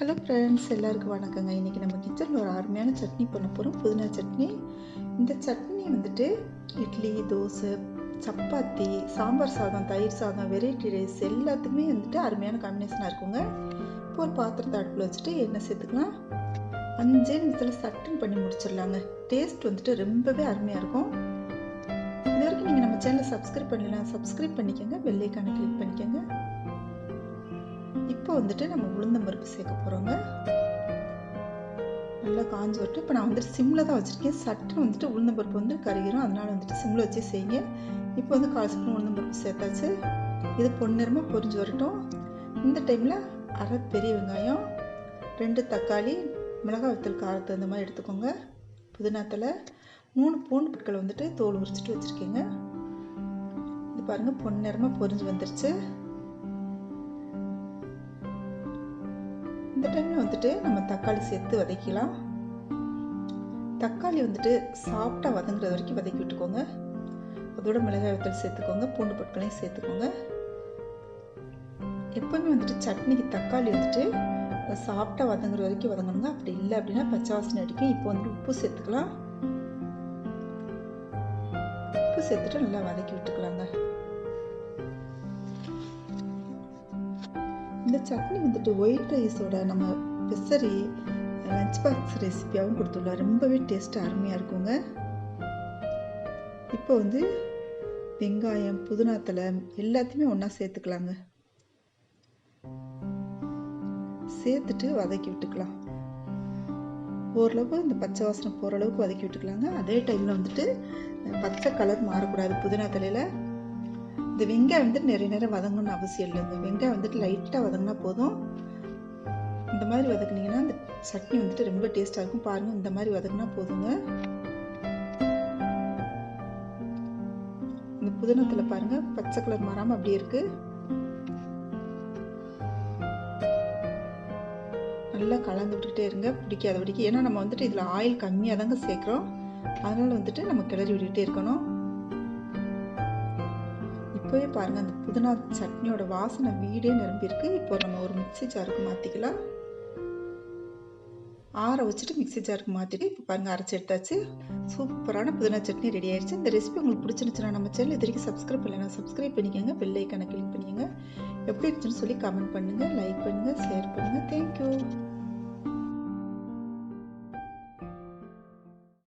Hello friends, எல்லாருக்கும் வணக்கங்க. இன்றைக்கி நம்ம கிச்சனில் ஒரு அருமையான சட்னி பண்ண போகிறோம், புதினா சட்னி. இந்த சட்னி வந்துட்டு இட்லி, தோசை, சப்பாத்தி, சாம்பார் சாதம், தயிர் சாதம், வெரைட்டி ரைஸ் எல்லாத்துக்குமே வந்துட்டு அருமையான காம்பினேஷனாக இருக்குங்க. இப்போ ஒரு பாத்திரத்தை அடுப்பில் வச்சுட்டு எண்ணெய் சேர்த்துக்கலாம். 5 நிமிஷத்தில் சட்டுன்னு பண்ணி முடிச்சிடலாங்க. டேஸ்ட் வந்துட்டு ரொம்பவே அருமையாக இருக்கும். இது வரைக்கும் நீங்கள் நம்ம சேனலை சப்ஸ்கிரைப் பண்ணலாம், சப்ஸ்கிரைப் பண்ணிக்கோங்க, பெல் ஐக்கானை கிளிக் பண்ணிக்கோங்க. இப்போ வந்துட்டு நம்ம உளுந்தம்பருப்பு சேர்க்க போகிறோங்க. நல்லா காஞ்சி வரட்டும். இப்போ நான் வந்துட்டு சிம்மில் தான் வச்சுருக்கேன். சட்டுன்னு வந்துட்டு உளுந்தம்பருப்பு வந்து கருகிரும், அதனால் வந்துட்டு சிம்மில் வச்சு செய்யுங்க. இப்போ வந்து 1/4 ஸ்பூன் உளுந்தம்பருப்பு சேர்த்தாச்சு. இது பொன்னிறமாக பொரிஞ்சு வரட்டும். இந்த டைமில் அரை பெரிய வெங்காயம், 2 தக்காளி, மிளகாய் வத்தல் காரத்துக்கு அந்த மாதிரி எடுத்துக்கோங்க. புதினா தழை, 3 பூண்டு பற்களை வந்துட்டு தோல் உரிச்சிட்டு வச்சுருக்கேங்க. இது பாருங்கள், பொன்னிறமாக பொரிஞ்சு வந்துருச்சு. இந்த டைமில் வந்துட்டு நம்ம தக்காளி சேர்த்து வதக்கலாம். தக்காளி வந்துட்டு சாஃப்டாக வதங்குற வரைக்கும் வதக்கி விட்டுக்கோங்க. அதோட மிளகாய் வத்தல் சேர்த்துக்கோங்க, பூண்டு பற்களையும் சேர்த்துக்கோங்க. எப்போவுமே வந்துட்டு சட்னிக்கு தக்காளி வந்துட்டு சாஃப்டாக வதங்குற வரைக்கும் வதங்கணுங்க. அப்படி இல்லை அப்படின்னா பச்சை வாசனை அடிக்கும். இப்போ வந்துட்டு உப்பு சேர்த்துக்கலாம். உப்பு சேர்த்துட்டு நல்லா வதக்கி விட்டுக்கலாங்க. இந்த சட்னி வந்துட்டு ஒயிட் ரைஸோட நம்ம பெசரி லஞ்ச் பாக்ஸ் ரெசிபியாகவும் கொடுத்துடலாம். ரொம்பவே டேஸ்ட்டு அருமையாக இருக்குங்க. இப்போ வந்து வெங்காயம், புதினா தழை எல்லாத்தையுமே ஒன்றா சேர்த்துக்கலாங்க. சேர்த்துட்டு வதக்கி விட்டுக்கலாம். ஓரளவுக்கு இந்த பச்சை வாசனை போகிற அளவுக்கு வதக்கி விட்டுக்கலாங்க. அதே டைமில் வந்துட்டு பச்சை கலர் மாறக்கூடாது. புதினா தலையில் இந்த வெங்காயம் வந்துட்டு நிறைய நேரம் வதங்கணும்னு அவசியம் இல்லைங்க. வெங்காயம் வந்துட்டு லைட்டாக வதங்கினா போதும். இந்த மாதிரி வதக்குனீங்கன்னா இந்த சட்னி வந்துட்டு ரொம்ப டேஸ்ட்டாக இருக்கும். பாருங்கள், இந்த மாதிரி வதங்கினா போதுங்க. இந்த புதினத்தில் பாருங்கள், பச்சை கலர் மாறாமல் அப்படியே இருக்குது. நல்லா கலந்து விட்டுக்கிட்டே இருங்க, பிடிக்காத வரைக்கும். ஏன்னா நம்ம வந்துட்டு இதில் ஆயில் கம்மியாக தாங்க சேர்க்குறோம். அதனால் வந்துட்டு நம்ம கிளறி விட்டுக்கிட்டே இருக்கணும். இப்போவே பாருங்கள், அந்த புதினா சட்னியோட வாசனை வீடே நிரம்பியிருக்கு. இப்போ நம்ம ஒரு மிக்ஸி ஜாருக்கு மாற்றிக்கலாம். ஆற வச்சுட்டு மிக்ஸி ஜாருக்கு மாற்றிட்டு இப்போ பாருங்கள், அரைச்சி எடுத்தாச்சு. சூப்பரான புதினா சட்னி ரெடி ஆயிடுச்சு. இந்த ரெசிபி உங்களுக்கு பிடிச்சிருந்துச்சுன்னா நம்ம சேனல் இது வரைக்கும் சப்ஸ்கிரைப் பண்ணலாம், சப்ஸ்கிரைப் பண்ணிக்கோங்க, பெல் ஐக்கானை கிளிக் பண்ணிக்கோங்க. எப்படி இருந்துச்சுன்னு சொல்லி கமெண்ட் பண்ணுங்கள், லைக் பண்ணுங்கள், ஷேர் பண்ணுங்கள். தேங்க்யூ.